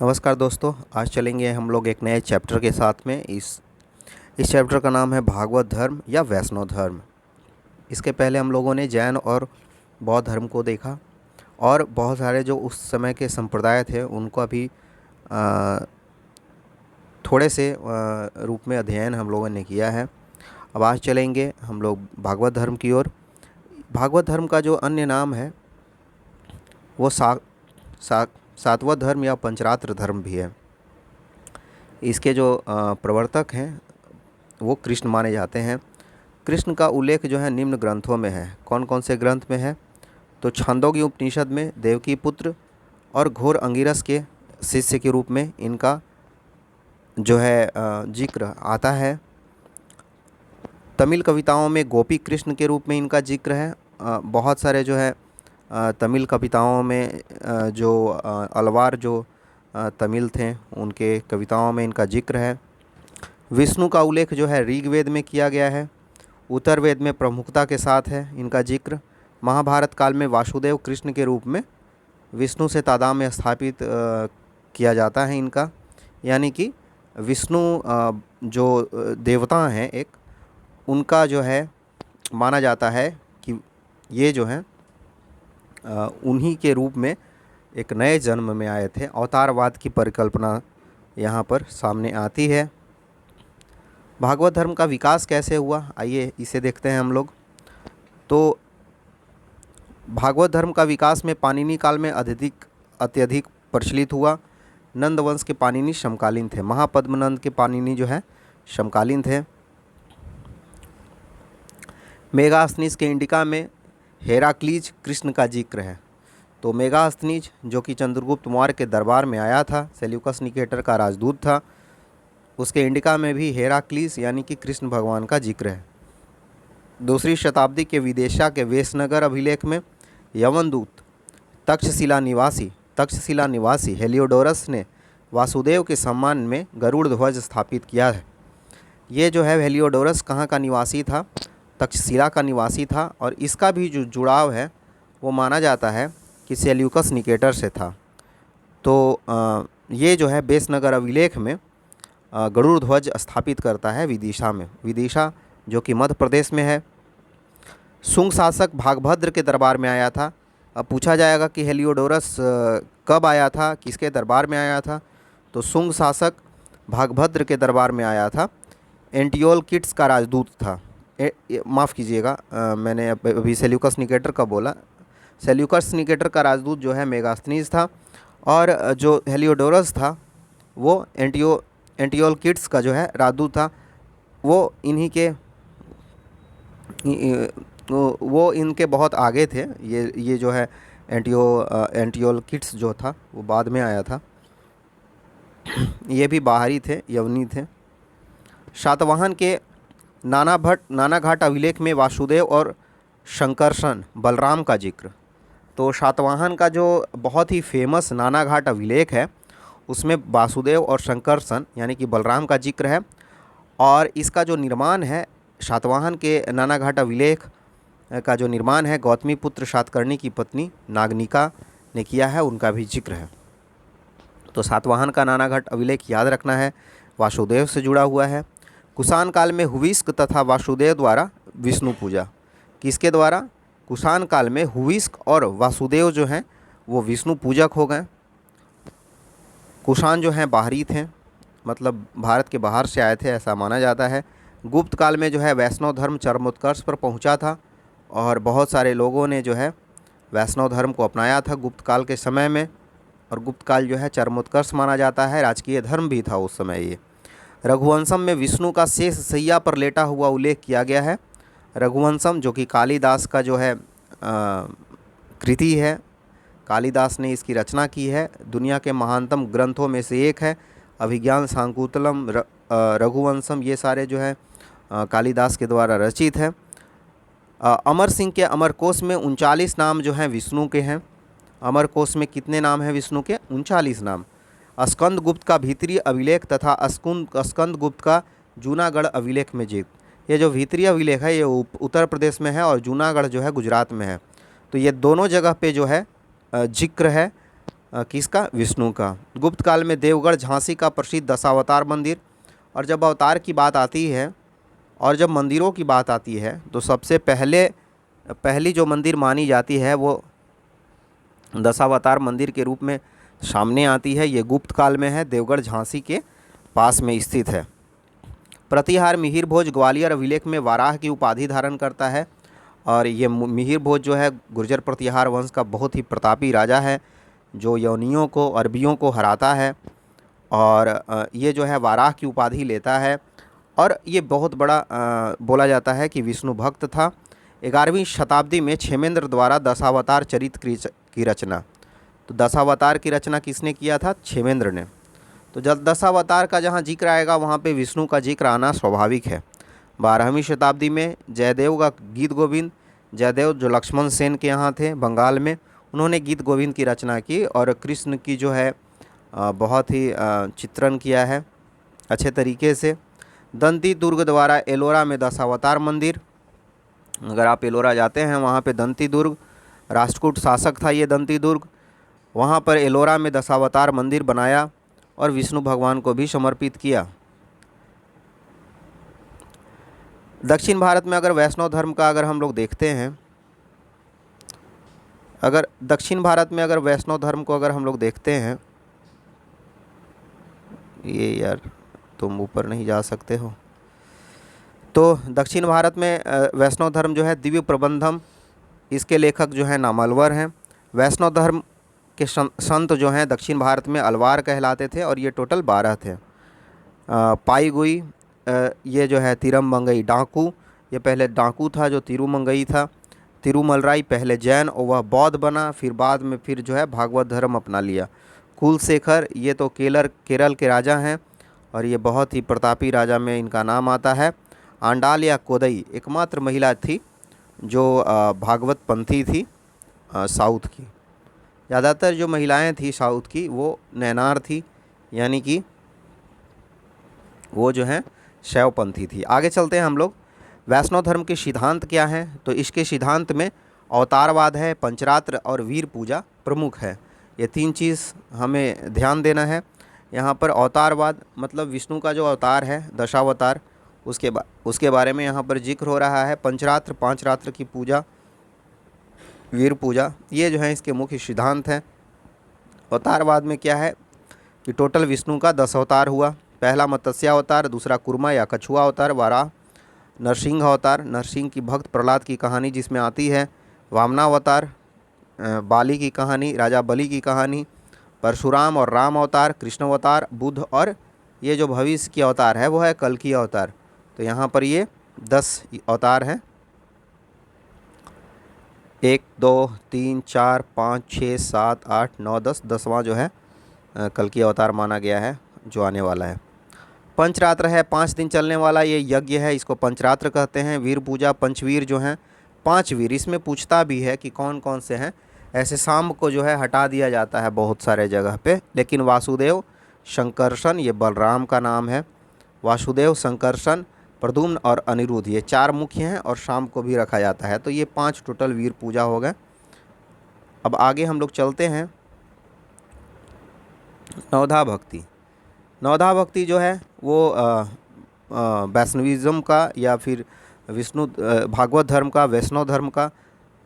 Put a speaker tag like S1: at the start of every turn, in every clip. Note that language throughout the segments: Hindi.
S1: नमस्कार दोस्तों, आज चलेंगे हम लोग एक नए चैप्टर के साथ में। इस चैप्टर का नाम है भागवत धर्म या वैष्णव धर्म। इसके पहले हम लोगों ने जैन और बौद्ध धर्म को देखा और बहुत सारे जो उस समय के संप्रदाय थे उनको भी अ, थोड़े से रूप में अध्ययन हम लोगों ने किया है। अब आज चलेंगे हम लोग भागवत धर्म की ओर। भागवत धर्म का जो अन्य नाम है वो सातवत धर्म या पंचरात्र धर्म भी है। इसके जो प्रवर्तक हैं वो कृष्ण माने जाते हैं। कृष्ण का उल्लेख जो है निम्न ग्रंथों में है। कौन कौन से ग्रंथ में है? तो छांदोग्य उपनिषद में देवकी पुत्र और घोर अंगिरस के शिष्य के रूप में इनका जो है जिक्र आता है। तमिल कविताओं में गोपी कृष्ण के रूप में इनका जिक्र है। बहुत सारे जो है तमिल कविताओं में जो अलवार जो तमिल थे उनके कविताओं में इनका जिक्र है। विष्णु का उल्लेख जो है ऋग्वेद में किया गया है। उत्तर वेद में प्रमुखता के साथ है इनका जिक्र। महाभारत काल में वासुदेव कृष्ण के रूप में विष्णु से तादात्म्य स्थापित किया जाता है इनका। यानी कि विष्णु जो देवता हैं एक, उनका जो है माना जाता है कि ये जो है उन्हीं के रूप में एक नए जन्म में आए थे। अवतारवाद की परिकल्पना यहाँ पर सामने आती है। भागवत धर्म का विकास कैसे हुआ, आइए इसे देखते हैं हम लोग। तो भागवत धर्म का विकास में पाणिनि काल में अत्यधिक प्रचलित हुआ। नंद वंश के पाणिनि समकालीन थे। महापद्मनंद के पाणिनि जो है समकालीन थे। मेगास्थनीज के इंडिका में हेराक्लीज कृष्ण का जिक्र है। तो मेगास्थनीज जो कि चंद्रगुप्त मौर्य के दरबार में आया था, सेल्यूकस निकेटर का राजदूत था, उसके इंडिका में भी हेराक्लीस यानी कि कृष्ण भगवान का जिक्र है। दूसरी शताब्दी के विदिशा के वेशनगर अभिलेख में यवनदूत तक्षशिला निवासी हेलियोडोरस ने वासुदेव के सम्मान में गरुड़ ध्वज स्थापित किया है। ये जो है हेलियोडोरस कहाँ का निवासी था? तक्षशिला का निवासी था। और इसका भी जो जुड़ाव है वो माना जाता है कि सेल्यूकस निकेटर से था। तो ये जो है बेसनगर अभिलेख में गरुड़ ध्वज स्थापित करता है विदिशा में। विदिशा जो कि मध्य प्रदेश में है। शुंग शासक भागभद्र के दरबार में आया था। अब पूछा जाएगा कि हेलियोडोरस कब आया था, किसके दरबार में आया था? तो शुंग शासक भागभद्र के दरबार में आया था। एंटियोलकिट्स का राजदूत था। माफ़ कीजिएगा, मैंने अभी सेल्यूकस निकेटर का बोला। सेल्यूकस निकेटर का राजदूत जो है मेगास्थनीज था और जो हेलियोडोरस था वो एंटियोलकिट्स का जो है राजदूत था। वो इन्हीं के वो इनके बहुत आगे थे। ये जो है एंटियोलकिट्स जो था वो बाद में आया था। ये भी बाहरी थे, यवनी थे। शातवाहन के नानाघाट अभिलेख में वासुदेव और शंकरसन बलराम का जिक्र। तो शातवाहन का जो बहुत ही फेमस नानाघाट अभिलेख है उसमें वासुदेव और शंकरसन यानी कि बलराम का जिक्र है। और इसका जो निर्माण है शातवाहन के नानाघाट अभिलेख का जो निर्माण है गौतमी पुत्र शातकर्णी की पत्नी नागनिका ने किया है, उनका भी जिक्र है। तो सातवाहन का नानाघाट अभिलेख याद रखना है, वासुदेव से जुड़ा हुआ है। कुषाण काल में हुविस्क तथा वासुदेव द्वारा विष्णु पूजा। किसके द्वारा? कुषाण काल में हुविस्क और वासुदेव जो हैं वो विष्णु पूजक हो गए। कुषाण जो हैं बाहरी थे, मतलब भारत के बाहर से आए थे ऐसा माना जाता है। गुप्त काल में जो है वैष्णव धर्म चरमोत्कर्ष पर पहुंचा था और बहुत सारे लोगों ने जो है वैष्णव धर्म को अपनाया था गुप्त काल के समय में। और गुप्त काल जो है चरमोत्कर्ष माना जाता है, राजकीय धर्म भी था उस समय ये। रघुवंशम में विष्णु का शेष सैया पर लेटा हुआ उल्लेख किया गया है। रघुवंशम जो कि कालिदास का जो है कृति है, कालिदास ने इसकी रचना की है। दुनिया के महानतम ग्रंथों में से एक है। अभिज्ञान शाकुंतलम, रघुवंशम, ये सारे जो है कालिदास के द्वारा रचित है। अमर सिंह के अमरकोश में 39 नाम जो हैं विष्णु के हैं। अमरकोश में कितने नाम हैं विष्णु के? 39 नाम। स्कंद गुप्त का भीतरी अभिलेख तथा स्कंद गुप्त का जूनागढ़ अभिलेख में जिक्र। ये जो भीतरी अभिलेख है ये उत्तर प्रदेश में है और जूनागढ़ जो है गुजरात में है। तो ये दोनों जगह पे जो है जिक्र है किसका? विष्णु का। गुप्त काल में देवगढ़ झांसी का प्रसिद्ध दशावतार मंदिर। और जब अवतार की बात आती है और जब मंदिरों की बात आती है तो सबसे पहली जो मंदिर मानी जाती है वो दशावतार मंदिर के रूप में सामने आती है। ये गुप्त काल में है, देवगढ़ झांसी के पास में स्थित है। प्रतिहार मिहिर भोज ग्वालियर अभिलेख में वाराह की उपाधि धारण करता है। और ये मिहिर भोज जो है गुर्जर प्रतिहार वंश का बहुत ही प्रतापी राजा है, जो यवनियों को, अरबियों को हराता है। और ये जो है वाराह की उपाधि लेता है। और ये बहुत बड़ा बोला जाता है कि विष्णु भक्त था। 11वीं शताब्दी में क्षेमेंद्र द्वारा दशावतार चरित्र की रचना। तो दशावतार की रचना किसने किया था? क्षेमेंद्र ने। तो जब दशावतार का जहाँ जिक्र आएगा वहाँ पे विष्णु का जिक्र आना स्वाभाविक है। 12वीं शताब्दी में जयदेव का गीत गोविंद, जयदेव जो लक्ष्मण सेन के यहाँ थे बंगाल में, उन्होंने गीत गोविंद की रचना की और कृष्ण की जो है बहुत ही चित्रण किया है अच्छे तरीके से। दंती दुर्ग द्वारा एलोरा में दशावतार मंदिर। अगर आप एलोरा जाते हैं वहाँ पे दंती दुर्ग, राष्ट्रकूट शासक था ये दंती दुर्ग, वहाँ पर एलोरा में दशावतार मंदिर बनाया और विष्णु भगवान को भी समर्पित किया। दक्षिण भारत में अगर वैष्णव धर्म का अगर हम लोग देखते हैं, अगर दक्षिण भारत में अगर वैष्णव धर्म को अगर हम लोग देखते हैं, ये यार तुम ऊपर नहीं जा सकते हो। तो दक्षिण भारत में वैष्णव धर्म जो है दिव्य प्रबंधम, इसके लेखक जो है नामलवर हैं। वैष्णव धर्म के संत जो हैं दक्षिण भारत में अलवार कहलाते थे और ये टोटल 12 थे। पाईगुई, ये जो है तिरुमंगई डाकू, ये पहले डाकू था जो तिरुमंगई था। तिरुमलराई पहले जैन और वह बौद्ध बना, फिर बाद में फिर जो है भागवत धर्म अपना लिया। कुलशेखर, ये तो केरल के राजा हैं और ये बहुत ही प्रतापी राजा में इनका नाम आता है। आंडाल या कोदई एकमात्र महिला थी जो भागवत पंथी थी साउथ की। ज़्यादातर जो महिलाएं थी साउथ की वो नैनार थी, यानी कि वो जो हैं शैवपंथी थी। आगे चलते हैं हम लोग। वैष्णव धर्म के सिद्धांत क्या हैं? तो इसके सिद्धांत में अवतारवाद है, पंचरात्र और वीर पूजा प्रमुख है। ये 3 चीज़ हमें ध्यान देना है। यहाँ पर अवतारवाद मतलब विष्णु का जो अवतार है दशावतार, उसके बारे में यहाँ पर जिक्र हो रहा है। पंचरात्र, 5 रात्र की पूजा, वीर पूजा, ये जो है इसके मुख्य सिद्धांत हैं। अवतारवाद में क्या है कि टोटल विष्णु का 10 अवतार हुआ। पहला मत्स्यावतार, दूसरा कुर्मा या कछुआ अवतार, वाराह, नरसिंह अवतार, नरसिंह की भक्त प्रहलाद की कहानी जिसमें आती है, वामनावतार, बाली की कहानी, राजा बलि की कहानी, परशुराम और राम अवतार, कृष्ण अवतार, बुद्ध, और ये जो भविष्य की अवतार है वो है कल्कि अवतार। तो यहाँ पर ये 10 अवतार हैं। 1 2 3 4 5 6 7 8 9 10, 10वां जो है कल्कि अवतार माना गया है जो आने वाला है। पंचरात्र है, 5 दिन चलने वाला ये यज्ञ है, इसको पंचरात्र कहते हैं। वीर पूजा, पंचवीर जो हैं 5 वीर, इसमें पूछता भी है कि कौन कौन से हैं। ऐसे शाम को जो है हटा दिया जाता है बहुत सारे जगह पे, लेकिन वासुदेव, शंकरसन, ये बलराम का नाम है। वासुदेव, शंकरसन, प्रद्युम्न और अनिरुद्ध, ये 4 मुख्य हैं और शाम को भी रखा जाता है। तो ये 5 टोटल वीर पूजा हो गए। अब आगे हम लोग चलते हैं। नवधा भक्ति। नवधा भक्ति जो है वो वैष्णविज्म का या फिर विष्णु भागवत धर्म का, वैष्णव धर्म का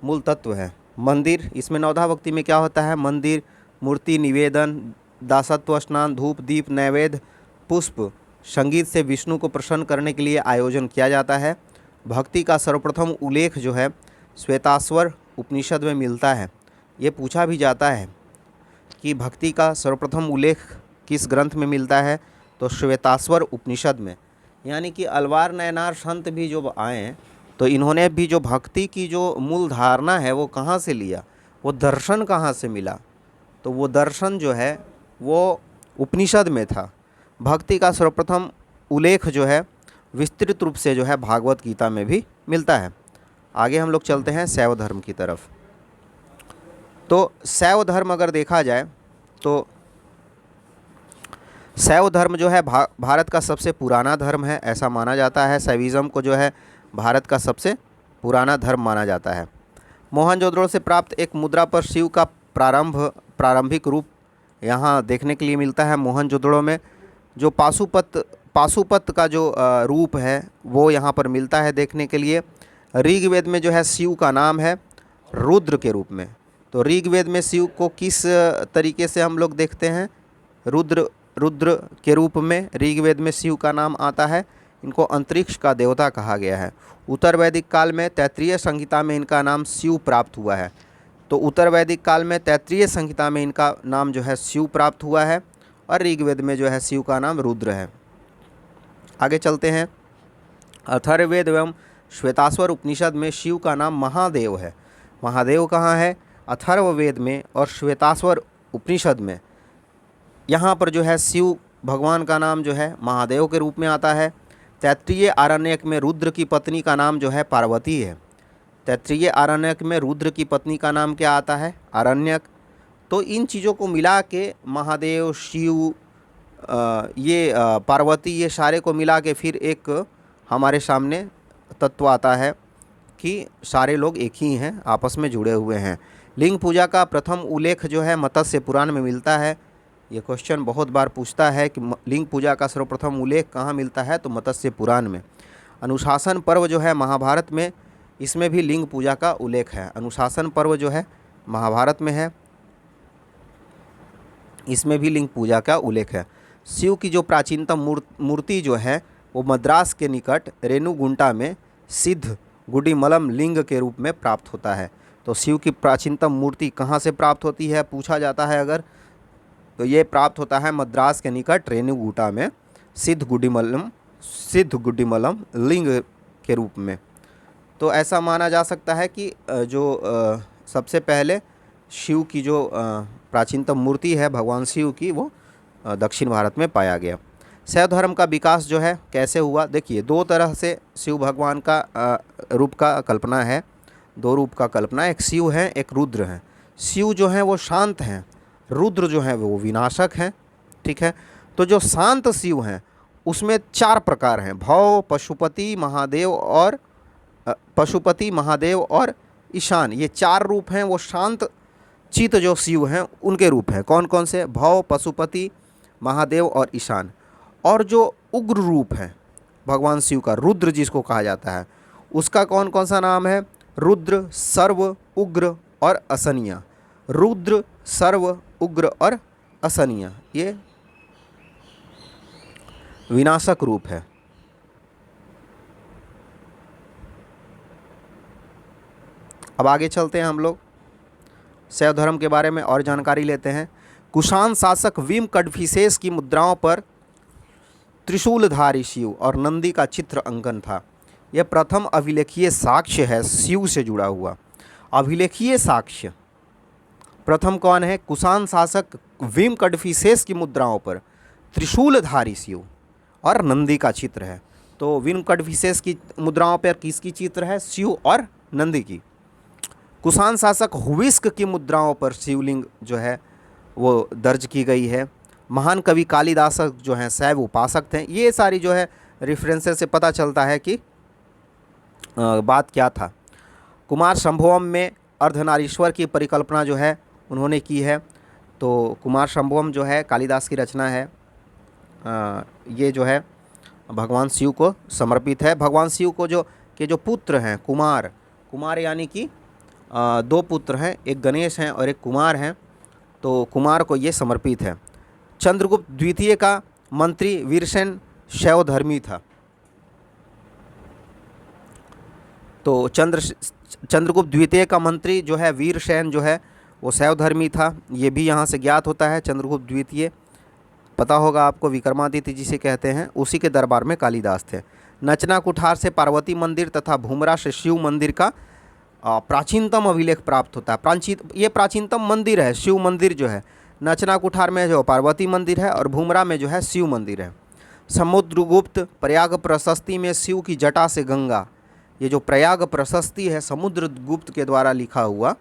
S1: मूल तत्व है। मंदिर, इसमें नवधा भक्ति में क्या होता है? मंदिर, मूर्ति निवेदन, दासत्व स्नान, धूप दीप नैवेद्य, पुष्प, संगीत से विष्णु को प्रसन्न करने के लिए आयोजन किया जाता है। भक्ति का सर्वप्रथम उल्लेख जो है श्वेताश्वर उपनिषद में मिलता है। ये पूछा भी जाता है कि भक्ति का सर्वप्रथम उल्लेख किस ग्रंथ में मिलता है? तो श्वेताश्वर उपनिषद में। यानी कि अलवार नयनार संत भी जो आए तो इन्होंने भी जो भक्ति की जो मूल धारणा है वो कहाँ से लिया, वो दर्शन कहाँ से मिला? तो वो दर्शन जो है वो उपनिषद में था। भक्ति का सर्वप्रथम उल्लेख जो है विस्तृत रूप से जो है भागवत गीता में भी मिलता है। आगे हम लोग चलते हैं शैव धर्म की तरफ। तो शैव धर्म अगर देखा जाए तो शैव धर्म जो है भारत का सबसे पुराना धर्म है, ऐसा माना जाता है। शैविज़्म को जो है भारत का सबसे पुराना धर्म माना जाता है। मोहनजोदड़ो से प्राप्त एक मुद्रा पर शिव का प्रारंभिक रूप यहाँ देखने के लिए मिलता है। मोहनजोदड़ो में जो पाशुपत का जो रूप है वो यहाँ पर मिलता है देखने के लिए। ऋग्वेद में जो है शिव का नाम है रुद्र के रूप में। तो ऋग्वेद में शिव को किस तरीके से हम लोग देखते हैं? रुद्र के रूप में ऋग्वेद में शिव का नाम आता है। इनको अंतरिक्ष का देवता कहा गया है। उत्तर वैदिक काल में तैत्तिरीय संहिता में इनका नाम शिव प्राप्त हुआ है। तो उत्तर वैदिक काल में तैत्तिरीय संहिता में इनका नाम जो है शिव प्राप्त हुआ है और ऋग्वेद में जो है शिव का नाम रुद्र है। आगे चलते हैं। अथर्ववेद एवं श्वेताश्वर उपनिषद में शिव का नाम महादेव है। महादेव कहाँ है? अथर्ववेद में और श्वेताश्वर उपनिषद में। यहाँ पर जो है शिव भगवान का नाम जो है महादेव के रूप में आता है। तैत्तिरीय आरण्यक में रुद्र की पत्नी का नाम जो है पार्वती है। तैत्तिरीय आरण्यक में रुद्र की पत्नी का नाम क्या आता है? आरण्यक। तो इन चीज़ों को मिला के महादेव, शिव, ये पार्वती, ये सारे को मिला के फिर एक हमारे सामने तत्व आता है कि सारे लोग एक ही हैं, आपस में जुड़े हुए हैं। लिंग पूजा का प्रथम उल्लेख जो है मत्स्य पुराण में मिलता है। ये क्वेश्चन बहुत बार पूछता है कि लिंग पूजा का सर्वप्रथम उल्लेख कहाँ मिलता है? तो मत्स्य पुराण में। अनुशासन पर्व जो है महाभारत में, इसमें भी लिंग पूजा का उल्लेख है। अनुशासन पर्व जो है महाभारत में है, इसमें भी लिंग पूजा का उल्लेख है। शिव की जो प्राचीनतम मूर्ति जो है वो मद्रास के निकट रेणुगुंटा में सिद्ध गुडीमलम लिंग के रूप में प्राप्त होता है। तो शिव की प्राचीनतम मूर्ति कहाँ से प्राप्त होती है पूछा जाता है अगर, तो ये प्राप्त होता है मद्रास के निकट रेणुगुंटा में सिद्ध गुडीमलम लिंग के रूप में। तो ऐसा माना जा सकता है कि जो सबसे पहले शिव की जो प्राचीनतम मूर्ति है भगवान शिव की, वो दक्षिण भारत में पाया गया। शैव धर्म का विकास जो है कैसे हुआ? देखिए, दो तरह से शिव भगवान का रूप का कल्पना है, दो रूप का कल्पना। एक शिव है, एक रुद्र है। शिव जो है वो शांत हैं, रुद्र जो है वो विनाशक हैं। ठीक है, तो जो शांत शिव हैं उसमें 4 प्रकार हैं। भव, पशुपति, महादेव और ईशान, ये 4 रूप हैं। वो शांत चित जो शिव हैं उनके रूप हैं। कौन कौन से? भव, पशुपति, महादेव और ईशान। और जो उग्र रूप है भगवान शिव का, रुद्र जिसको कहा जाता है, उसका कौन कौन सा नाम है? रुद्र, सर्व, उग्र और असनिया। रुद्र, सर्व, उग्र और असनिया, ये विनाशक रूप है। अब आगे चलते हैं, हम लोग शैव धर्म के बारे में और जानकारी लेते हैं। कुषाण शासक भीम कडफिसेस की मुद्राओं पर त्रिशूलधारी शिव और नंदी का चित्र अंकन था। यह प्रथम अभिलेखीय साक्ष्य है शिव से जुड़ा हुआ। अभिलेखीय साक्ष्य प्रथम कौन है? कुषाण शासक भीम कडफिसेस की मुद्राओं पर त्रिशूलधारी शिव और नंदी का चित्र है। तो भीम कडफिसेस की मुद्राओं पर किसकी चित्र है? शिव और नंदी की। कुषाण शासक हुविस्क की मुद्राओं पर शिवलिंग जो है वो दर्ज की गई है। महान कवि कालिदास जो हैं शैव उपासक थे। ये सारी जो है रेफरेंसेस से पता चलता है कि बात क्या था। कुमार संभवम में अर्धनारीश्वर की परिकल्पना जो है उन्होंने की है। तो कुमार संभवम जो है कालिदास की रचना है। ये जो है भगवान शिव को समर्पित है। भगवान शिव को जो पुत्र हैं कुमार यानी कि 2 पुत्र हैं, एक गणेश हैं और एक कुमार हैं। तो कुमार को ये समर्पित है। चंद्रगुप्त द्वितीय का मंत्री वीरसेन शैव धर्मी था। तो चंद्रगुप्त द्वितीय का मंत्री जो है वीरसेन जो है वो शैव धर्मी था। ये भी यहाँ से ज्ञात होता है। चंद्रगुप्त द्वितीय पता होगा आपको, विक्रमादित्य जिसे कहते हैं, उसी के दरबार में कालिदास थे। नचना कुठार से पार्वती मंदिर तथा भूमरा से शिव मंदिर का प्राचीनतम अभिलेख प्राप्त होता है। ये प्राचीनतम मंदिर है शिव मंदिर जो है। नचना कुठार में जो पार्वती मंदिर है और भूमरा में जो है शिव मंदिर है। समुद्रगुप्त प्रयाग प्रशस्ति में शिव की जटा से गंगा, ये जो प्रयाग प्रशस्ति है समुद्रगुप्त के द्वारा लिखा हुआ,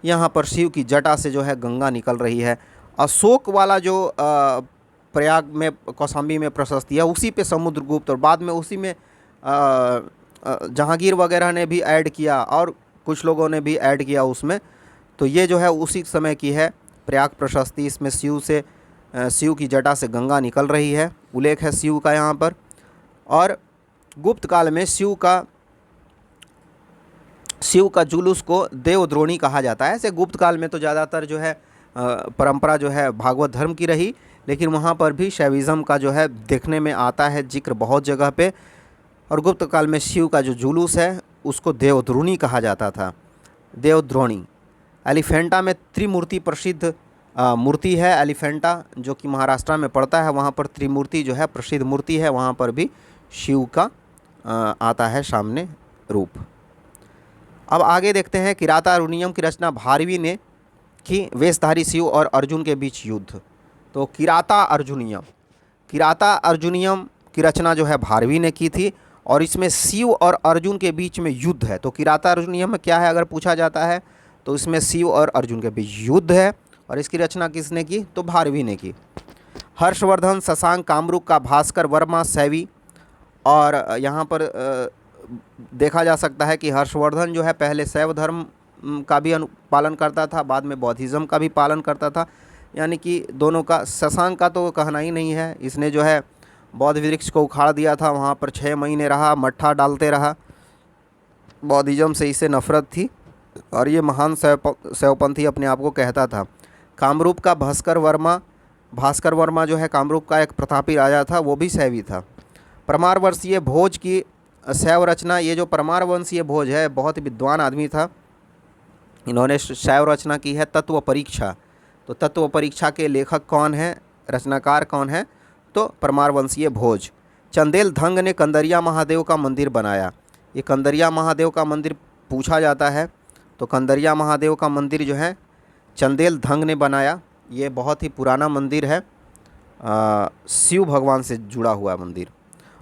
S1: यहाँ पर शिव की जटा से जो है गंगा निकल रही है। अशोक वाला जो प्रयाग में कौशाम्बी में प्रशस्ति है उसी पे समुद्रगुप्त, और बाद में उसी में जहांगीर वगैरह ने भी ऐड किया और कुछ लोगों ने भी ऐड किया उसमें। तो ये जो है उसी समय की है प्रयाग प्रशस्ति, इसमें शिव की जटा से गंगा निकल रही है, उल्लेख है शिव का यहाँ पर। और गुप्त काल में शिव का जुलूस को देवद्रोणी कहा जाता है। ऐसे गुप्त काल में तो ज़्यादातर जो है परंपरा जो है भागवत धर्म की रही, लेकिन वहाँ पर भी शैविज़म का जो है देखने में आता है जिक्र बहुत जगह पे। और गुप्त काल में शिव का जो जुलूस है उसको देवद्रोणी कहा जाता था, देवद्रोणी। एलिफेंटा में त्रिमूर्ति प्रसिद्ध मूर्ति है, एलिफेंटा जो कि महाराष्ट्र में पड़ता है, वहाँ पर त्रिमूर्ति जो है प्रसिद्ध मूर्ति है, वहाँ पर भी शिव का आता है सामने रूप। अब आगे देखते हैं किरातार्जुनीयम की रचना भारवी ने की, वेशधारी शिव और अर्जुन के बीच युद्ध। तो किरातार्जुनीयम की रचना जो है भारवी ने की थी और इसमें शिव और अर्जुन के बीच में युद्ध है। तो किरातार्जुनीयम में क्या है अगर पूछा जाता है तो इसमें शिव और अर्जुन के बीच युद्ध है और इसकी रचना किसने की, तो भारवी ने की। हर्षवर्धन, शशांक, कामरूप का भास्कर वर्मा, शैवी। और यहाँ पर देखा जा सकता है कि हर्षवर्धन जो है पहले शैव धर्म का भी पालन करता था, बाद में बौद्धिज़्म का भी पालन करता था, यानी कि दोनों का। शशांक का तो कहना ही नहीं है, इसने जो है बौद्ध वृक्ष को उखाड़ दिया था, वहाँ पर 6 महीने रहा, मट्ठा डालते रहा, बौद्धिज़्म से इसे नफरत थी और ये महान शैवपंथी अपने आप को कहता था। कामरूप का भास्कर वर्मा जो है कामरूप का एक प्रतापी राजा था, वो भी शैवी था। परमार वंशीय भोज की शैव रचना, ये जो परमार वंशीय भोज है बहुत विद्वान आदमी था, इन्होंने शैव रचना की है तत्व परीक्षा। तो तत्व परीक्षा के लेखक कौन है, रचनाकार कौन है, तो परमार वंशीय भोज। चंदेल धंग ने कंदरिया महादेव का मंदिर बनाया। ये कंदरिया महादेव का मंदिर पूछा जाता है, तो कंदरिया महादेव का मंदिर जो है चंदेल धंग ने बनाया। ये बहुत ही पुराना मंदिर है, शिव भगवान से जुड़ा हुआ मंदिर।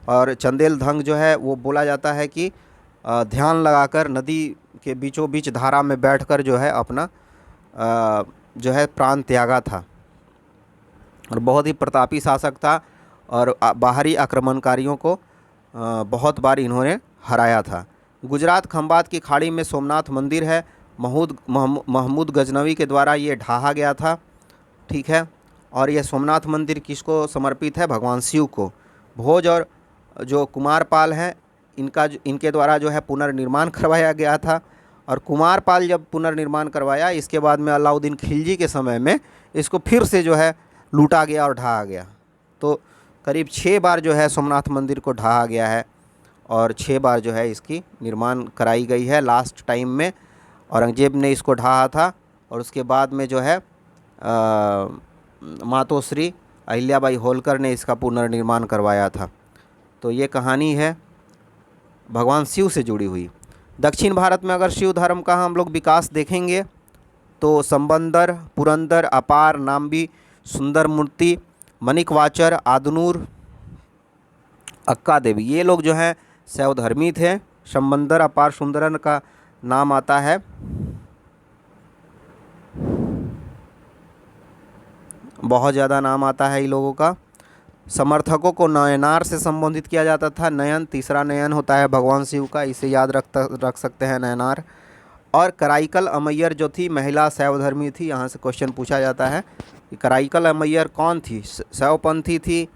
S1: और चंदेल धंग जो है वो बोला जाता है कि ध्यान लगाकर नदी के बीचों बीच धारा में बैठकर जो है अपना जो है प्राण त्यागा था और बहुत ही प्रतापी शासक था और बाहरी आक्रमणकारियों को बहुत बार इन्होंने हराया था। गुजरात खंबात की खाड़ी में सोमनाथ मंदिर है, महमूद गजनवी के द्वारा ये ढाहा गया था, ठीक है। और ये सोमनाथ मंदिर किसको समर्पित है, भगवान शिव को। भोज और जो कुमारपाल हैं इनके द्वारा जो है पुनर्निर्माण करवाया गया था। और कुमारपाल जब पुनर्निर्माण करवाया, इसके बाद में अलाउद्दीन खिलजी के समय में इसको फिर से जो है लूटा गया और ढाहा गया। तो करीब 6 बार जो है सोमनाथ मंदिर को ढाहा गया है और 6 बार जो है इसकी निर्माण कराई गई है। लास्ट टाइम में औरंगजेब ने इसको ढाहा था और उसके बाद में जो है मातोश्री अहिल्याबाई होलकर ने इसका पुनर्निर्माण करवाया था। तो ये कहानी है भगवान शिव से जुड़ी हुई। दक्षिण भारत में अगर शिव धर्म का हम लोग विकास देखेंगे तो संबंदर, पुरंदर, अपार, नाम्बी, सुंदर मूर्ति, मणिकवाचर, आदनूर, अक्का देवी, ये लोग जो हैं शैव धर्मी थे। संबंदर, अपार, सुंदरन का नाम आता है, बहुत ज़्यादा नाम आता है इन लोगों का। समर्थकों को नयनार से संबोधित किया जाता था। नयन, तीसरा नयन होता है भगवान शिव का, इसे याद रख सकते हैं, नयनार। और कराईकल अमैयर जो थी महिला शैवधर्मी थी, यहाँ से क्वेश्चन पूछा जाता है कि कराईकल अमैयर कौन थी, शैवपंथी थी,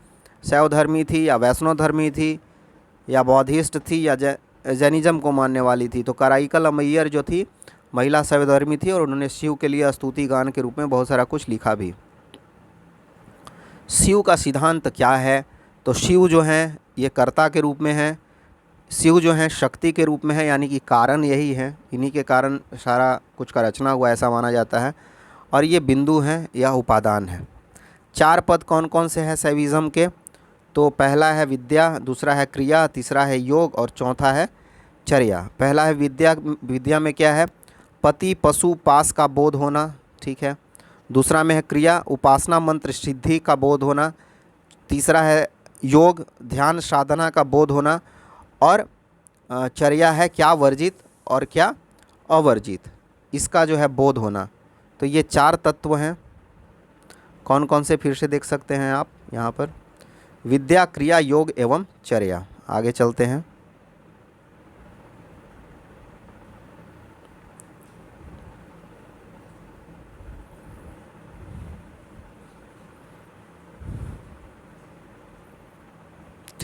S1: शैवधर्मी थी या वैष्णोधर्मी थी या बौद्धिस्ट थी या जैनिज्म को मानने वाली थी। तो कराईकल अमैयर जो थी महिला शैवधर्मी थी और उन्होंने शिव के लिए स्तुति गान के रूप में बहुत सारा कुछ लिखा भी। शिव का सिद्धांत क्या है, तो शिव जो हैं ये कर्ता के रूप में हैं, शिव जो हैं शक्ति के रूप में है, यानी कि कारण यही है, इन्हीं के कारण सारा कुछ का रचना हुआ ऐसा माना जाता है। और ये बिंदु हैं या उपादान है। 4 पद कौन कौन से हैं शैविज़्म के, तो पहला है विद्या, दूसरा है क्रिया, तीसरा है योग और चौथा है चर्या। पहला है विद्या, विद्या में क्या है, पति पशु पास का बोध होना, ठीक है। दूसरा में है क्रिया, उपासना मंत्र सिद्धि का बोध होना। तीसरा है योग, ध्यान साधना का बोध होना। और चर्या है क्या वर्जित और क्या अवर्जित, इसका जो है बोध होना। तो ये 4 तत्व हैं। कौन कौन से फिर से देख सकते हैं आप यहाँ पर, विद्या, क्रिया, योग एवं चर्या। आगे चलते हैं।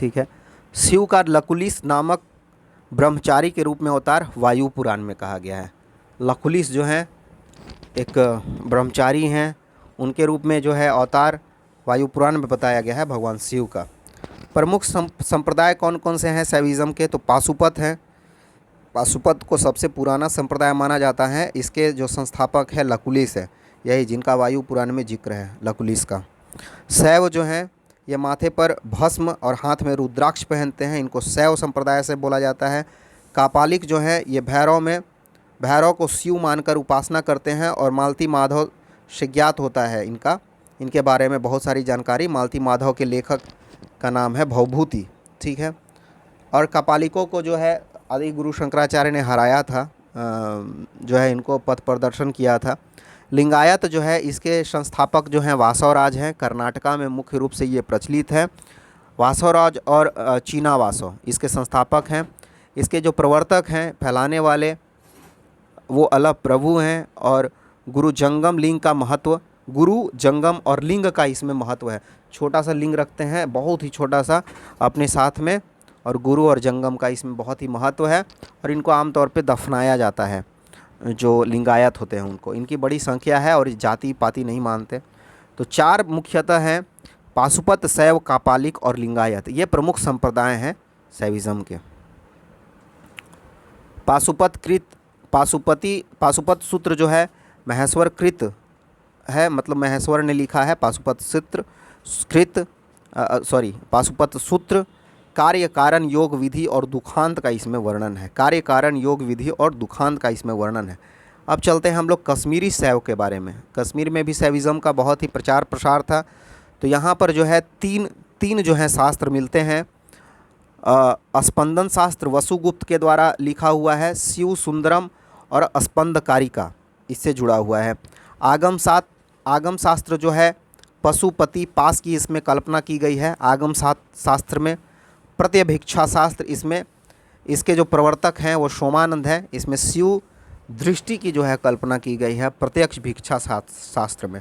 S1: ठीक है। शिव का लकुलिस नामक ब्रह्मचारी के रूप में अवतार वायु पुराण में कहा गया है। लकुलिस जो हैं एक ब्रह्मचारी हैं, उनके रूप में जो है अवतार वायु पुराण में बताया गया है भगवान शिव का। प्रमुख संप्रदाय कौन कौन से हैं शैविज़्म के? तो पाशुपत हैं। पाशुपत को सबसे पुराना संप्रदाय माना जाता है। इसके जो संस्थापक है लकुलिस है, यही जिनका वायु पुराण में जिक्र है लकुलिस का। शैव जो हैं ये माथे पर भस्म और हाथ में रुद्राक्ष पहनते हैं, इनको शैव संप्रदाय से बोला जाता है। कापालिक जो है ये भैरव को शिव मानकर उपासना करते हैं और मालती माधव से ज्ञात होता है इनके बारे में बहुत सारी जानकारी। मालती माधव के लेखक का नाम है भवभूति, ठीक है। और कापालिकों को जो है आदि गुरु शंकराचार्य ने हराया था, जो है इनको पथ प्रदर्शन किया था। लिंगायत जो है इसके संस्थापक जो हैं वासवराज हैं, कर्नाटका में मुख्य रूप से ये प्रचलित है। वासवराज और चीना वासव इसके संस्थापक हैं। इसके जो प्रवर्तक हैं, फैलाने वाले, वो अलग प्रभु हैं। और गुरु जंगम लिंग का महत्व, गुरु जंगम और लिंग का इसमें महत्व है। छोटा सा लिंग रखते हैं, बहुत ही छोटा सा अपने साथ में, और गुरु और जंगम का इसमें बहुत ही महत्व है। और इनको आमतौर पे दफनाया जाता है, जो लिंगायत होते हैं उनको। इनकी बड़ी संख्या है और जाति पाति नहीं मानते। तो चार मुख्यतः हैं, पाशुपत, शैव, कापालिक और लिंगायत। ये प्रमुख संप्रदाय हैं शैविज़्म के। पाशुपत सूत्र जो है महेश्वर कृत है, मतलब महेश्वर ने लिखा है। पाशुपत सूत्र कार्य कारण योग विधि और दुखांत का इसमें वर्णन है। कार्य कारण योग विधि और दुखांत का इसमें वर्णन है। अब चलते हैं हम लोग कश्मीरी शैव के बारे में। कश्मीर में भी शैविज़्म का बहुत ही प्रचार प्रसार था। तो यहाँ पर जो है तीन जो है शास्त्र मिलते हैं। स्पंदन शास्त्र वसुगुप्त के द्वारा लिखा हुआ है, शिव सुंदरम और स्पंदकारिका इससे जुड़ा हुआ है। आगम शास्त्र जो है पशुपति पास की इसमें कल्पना की गई है आगम शास्त्र में। प्रत्यभिक्षा शास्त्र, इसके जो प्रवर्तक हैं वो सोमानंद हैं। इसमें शिव दृष्टि की जो है कल्पना की गई है प्रत्यक्ष भिक्षा शास्त्र में।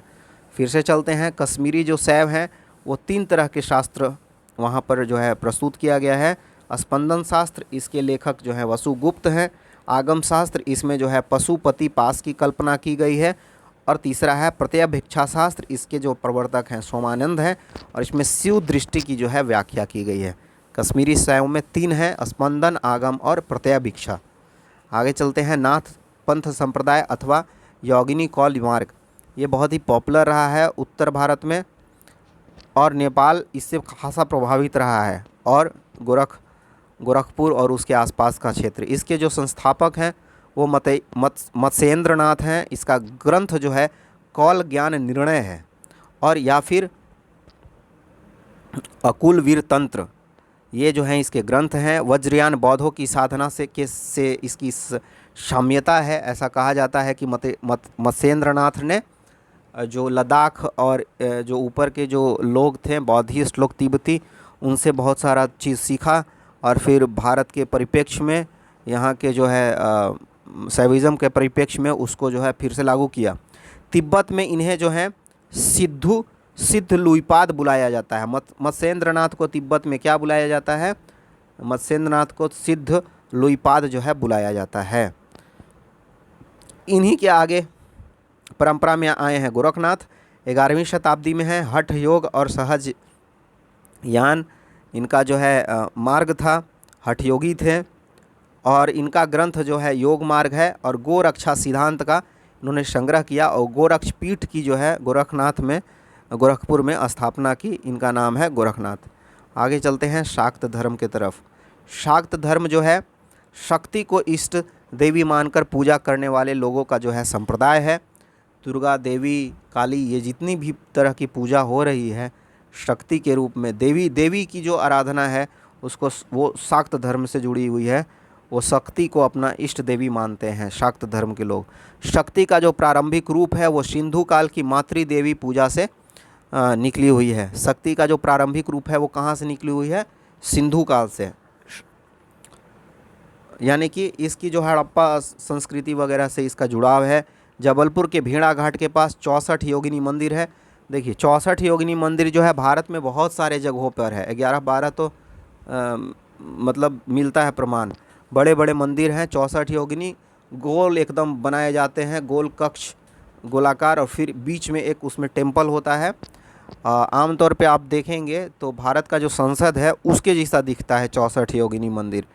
S1: फिर से चलते हैं, कश्मीरी जो शैव हैं वो 3 तरह के शास्त्र वहाँ पर जो है प्रस्तुत किया गया है। स्पंदन शास्त्र, इसके लेखक जो है वसुगुप्त हैं। आगम शास्त्र, इसमें जो है पशुपति पास की कल्पना की गई है। और तीसरा है प्रत्यभिक्षा शास्त्र, इसके जो प्रवर्तक हैं सोमानंद हैं। और इसमें शिव दृष्टि की जो है व्याख्या की गई है। कश्मीरी शैव में 3 हैं, स्पंदन, आगम और प्रत्यभिक्षा। आगे चलते हैं, नाथ पंथ संप्रदाय अथवा योगिनी कौल मार्ग। ये बहुत ही पॉपुलर रहा है उत्तर भारत में, और नेपाल इससे खासा प्रभावित रहा है, और गोरखपुर और उसके आसपास का क्षेत्र। इसके जो संस्थापक हैं वो मत्स्येंद्र नाथ हैं। इसका ग्रंथ जो है कौल ज्ञान निर्णय है, और या फिर अकुल वीर तंत्र, ये जो हैं इसके ग्रंथ हैं। वज्रयान बौद्धों की साधना से इसकी साम्यता है। ऐसा कहा जाता है कि मत्स्येंद्र नाथ ने जो लद्दाख और जो ऊपर के जो लोग थे बौद्धिस्ट लोग, तिब्बती, उनसे बहुत सारा चीज़ सीखा, और फिर भारत के परिप्रेक्ष्य में, यहाँ के जो है शैविज़्म के परिप्रेक्ष्य में उसको जो है फिर से लागू किया। तिब्बत में इन्हें जो है सिद्ध लुइपाद बुलाया जाता है। मत्स्येंद्र नाथ को तिब्बत में क्या बुलाया जाता है? मत्स्येंद्र नाथ को सिद्ध लुइपाद जो है बुलाया जाता है। इन्हीं के आगे परंपरा में आए हैं गोरखनाथ, 11वीं शताब्दी में है। हठ योग और सहज यान इनका जो है मार्ग था, हठ योगी थे, और इनका ग्रंथ जो है योग मार्ग है। और गोरक्षा सिद्धांत का इन्होंने संग्रह किया, और गोरक्ष पीठ की जो है गोरखपुर में स्थापना की। इनका नाम है गोरखनाथ। आगे चलते हैं शाक्त धर्म के तरफ। शाक्त धर्म जो है शक्ति को इष्ट देवी मानकर पूजा करने वाले लोगों का जो है संप्रदाय है। दुर्गा देवी, काली, ये जितनी भी तरह की पूजा हो रही है शक्ति के रूप में, देवी की जो आराधना है उसको, वो शाक्त धर्म से जुड़ी हुई है। वो शक्ति को अपना इष्ट देवी मानते हैं शाक्त धर्म के लोग। शक्ति का जो प्रारंभिक रूप है वो सिंधु काल की मातृ देवी पूजा से निकली हुई है। शक्ति का जो प्रारंभिक रूप है वो कहाँ से निकली हुई है? सिंधु काल से। यानी कि इसकी जो हड़प्पा संस्कृति वगैरह से इसका जुड़ाव है। जबलपुर के भेड़ा घाट के पास 64 योगिनी मंदिर है। देखिए 64 योगिनी मंदिर जो है भारत में बहुत सारे जगहों पर है, 11-12 तो मतलब मिलता है प्रमाण। बड़े बड़े मंदिर हैं 64 योगिनी, गोल एकदम बनाए जाते हैं, गोल कक्ष गोलाकार, और फिर बीच में एक उसमें टेम्पल होता है। आमतौर पे आप देखेंगे तो भारत का जो संसद है उसके जैसा दिखता है 64 योगिनी मंदिर।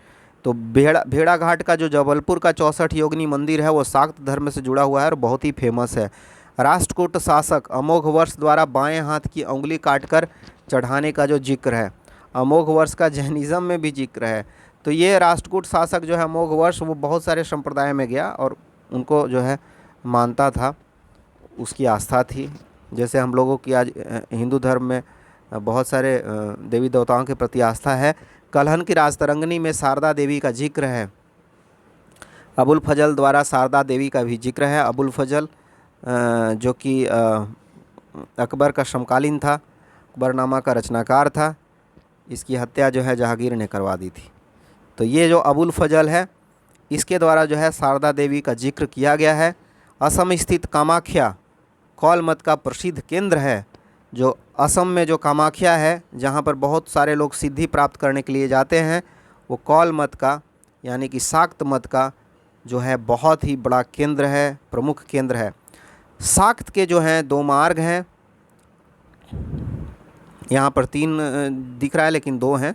S1: तो भेड़ा घाट का जो जबलपुर का 64 योगिनी मंदिर है वो शाक्त धर्म से जुड़ा हुआ है और बहुत ही फेमस है। राष्ट्रकूट शासक अमोघ वर्ष द्वारा बाएं हाथ की उंगली काटकर चढ़ाने का जो जिक्र है, अमोघ वर्ष का जैनिज़्म में भी जिक्र है। तो ये राष्ट्रकूट शासक जो है अमोघ वर्ष, वो बहुत सारे संप्रदाय में गया और उनको जो है मानता था, उसकी आस्था थी। जैसे हम लोगों की आज हिंदू धर्म में बहुत सारे देवी देवताओं के प्रति आस्था है। कलहन की राजतरंगिणी में शारदा देवी का जिक्र है। अबुल फजल द्वारा शारदा देवी का भी जिक्र है। अबुल फजल जो कि अकबर का समकालीन था, अकबरनामा का रचनाकार था। इसकी हत्या जो है जहांगीर ने करवा दी थी। तो ये जो अबुल फजल है, इसके द्वारा जो है शारदा देवी का जिक्र किया गया है। असम स्थित कामाख्या कौल मत का प्रसिद्ध केंद्र है। जो असम में जो कामाख्या है, जहाँ पर बहुत सारे लोग सिद्धि प्राप्त करने के लिए जाते हैं, वो कौल मत का यानी कि शाक्त मत का जो है बहुत ही बड़ा केंद्र है, प्रमुख केंद्र है। शाक्त के जो हैं 2 मार्ग हैं, यहाँ पर 3 दिख रहा है लेकिन 2 हैं।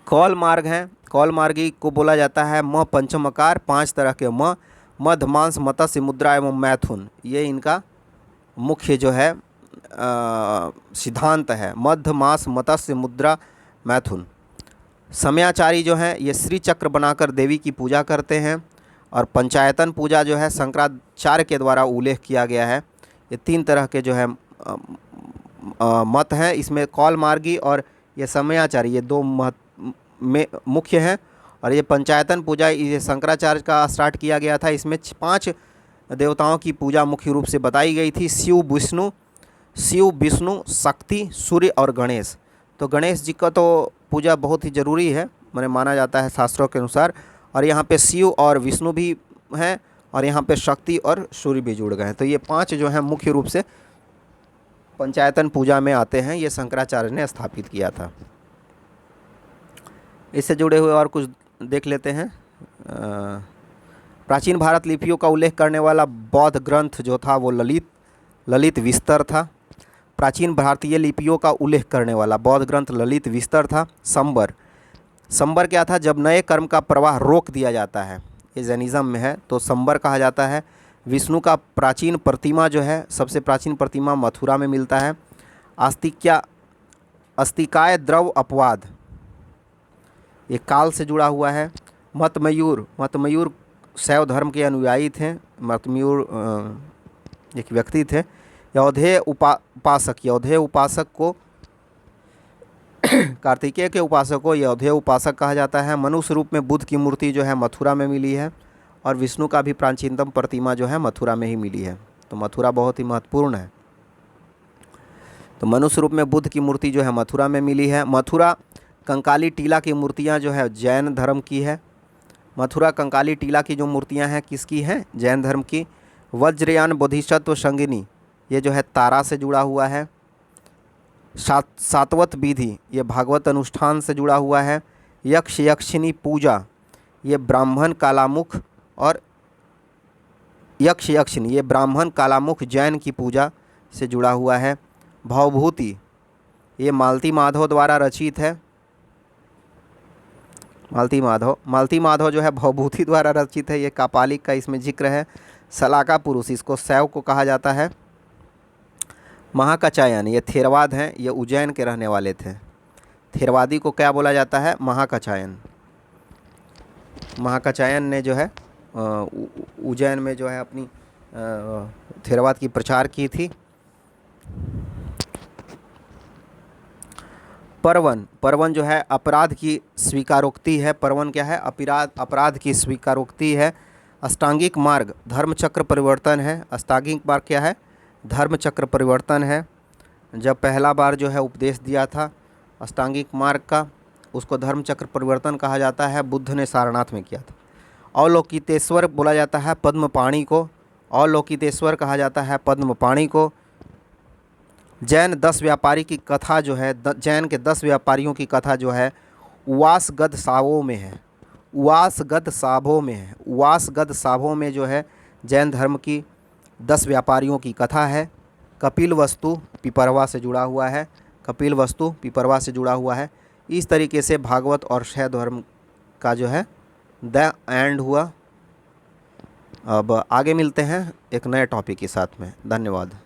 S1: कौल मार्ग हैं, कौल मार्गी को बोला जाता है म पंचमकार, 5 तरह के म, मध्य मांस मत्स्य मुद्रा एवं मैथुन, ये इनका मुख्य जो है सिद्धांत है। मध्य मांस मत्स्य मुद्रा मैथुन। समयाचारी जो हैं ये श्री चक्र बनाकर देवी की पूजा करते हैं, और पंचायतन पूजा जो है शंकराचार्य के द्वारा उल्लेख किया गया है। ये 3 तरह के जो है मत हैं इसमें, कौल मार्गी और ये समयाचारी, ये 2 मत में मुख्य हैं। और ये पंचायतन पूजा ये शंकराचार्य का स्टार्ट किया गया था। इसमें 5 देवताओं की पूजा मुख्य रूप से बताई गई थी, शिव विष्णु शक्ति सूर्य और गणेश। तो गणेश जी का तो पूजा बहुत ही ज़रूरी है, मैंने माना जाता है शास्त्रों के अनुसार। और यहाँ पे शिव और विष्णु भी हैं, और यहाँ पे शक्ति और सूर्य भी जुड़ गए हैं। तो ये 5 जो हैं मुख्य रूप से पंचायतन पूजा में आते हैं, ये शंकराचार्य ने स्थापित किया था। इससे जुड़े हुए और कुछ देख लेते हैं। प्राचीन भारत लिपियों का उल्लेख करने वाला बौद्ध ग्रंथ जो था वो ललित विस्तर था। प्राचीन भारतीय लिपियों का उल्लेख करने वाला बौद्ध ग्रंथ ललित विस्तर था। संबर क्या था? जब नए कर्म का प्रवाह रोक दिया जाता है, ये जैनिज़्म में है, तो संबर कहा जाता है। विष्णु का प्राचीन प्रतिमा जो है, सबसे प्राचीन प्रतिमा मथुरा में मिलता है। अस्तिकाय द्रव अपवाद, ये काल से जुड़ा हुआ है। मतमयूर शैव धर्म के अनुयायी थे। मतमयूर एक व्यक्ति थे। यौधेय उपासक को कार्तिकेय के उपासक को यौधेय उपासक कहा जाता है। मनुष्य रूप में बुद्ध की मूर्ति जो है मथुरा में मिली है, और विष्णु का भी प्राचीनतम प्रतिमा जो है मथुरा में ही मिली है। तो मथुरा बहुत ही महत्वपूर्ण है। तो मनुष्य रूप में बुद्ध की मूर्ति जो है मथुरा में मिली है। मथुरा कंकाली टीला की मूर्तियां जो है जैन धर्म की है। मथुरा कंकाली टीला की जो मूर्तियां हैं किसकी हैं? जैन धर्म की। वज्रयान बोधिसत्व संगिनी, ये जो है तारा से जुड़ा हुआ है। सातवत विधि, ये भागवत अनुष्ठान से जुड़ा हुआ है। यक्ष यक्षिणी पूजा, ये ब्राह्मण कालामुख और यक्ष यक्षिणी, ये ब्राह्मण कालामुख जैन की पूजा से जुड़ा हुआ है। भवभूति, ये मालती माधव द्वारा रचित है। मालती माधव जो है भवभूति द्वारा रचित है। ये कापालिक का इसमें जिक्र है। सलाका पुरुष, इसको शैव को कहा जाता है। महाकाचायन, ये थेरवाद हैं, ये उज्जैन के रहने वाले थे। थेरवादी को क्या बोला जाता है? महाकाचायन। महाकाचायन ने जो है उज्जैन में जो है अपनी थेरवाद की प्रचार की थी। परवन जो है अपराध की स्वीकारोक्ति है। परवन क्या है? अपराध की स्वीकारोक्ति है। अष्टांगिक मार्ग धर्मचक्र परिवर्तन है। अष्टांगिक मार्ग क्या है? धर्मचक्र परिवर्तन है। जब पहला बार जो है उपदेश दिया था अष्टांगिक मार्ग का, उसको धर्मचक्र परिवर्तन कहा जाता है। बुद्ध ने सारनाथ में किया था। अवलोकितेश्वर बोला जाता है पद्मपाणि को। अवलोकितेश्वर कहा जाता है पद्मपाणि को। जैन 10 व्यापारी की कथा जो है, जैन के 10 व्यापारियों की कथा जो है उवासगद सावों में है। उवासगद सावों में है। उवासगद सावों में जो है जैन धर्म की 10 व्यापारियों की कथा है। कपिलवस्तु पिपरवा से जुड़ा हुआ है। कपिलवस्तु पिपरवा से जुड़ा हुआ है। इस तरीके से भागवत और शैव धर्म का जो है द एंड हुआ। अब आगे मिलते हैं एक नए टॉपिक के साथ में। धन्यवाद।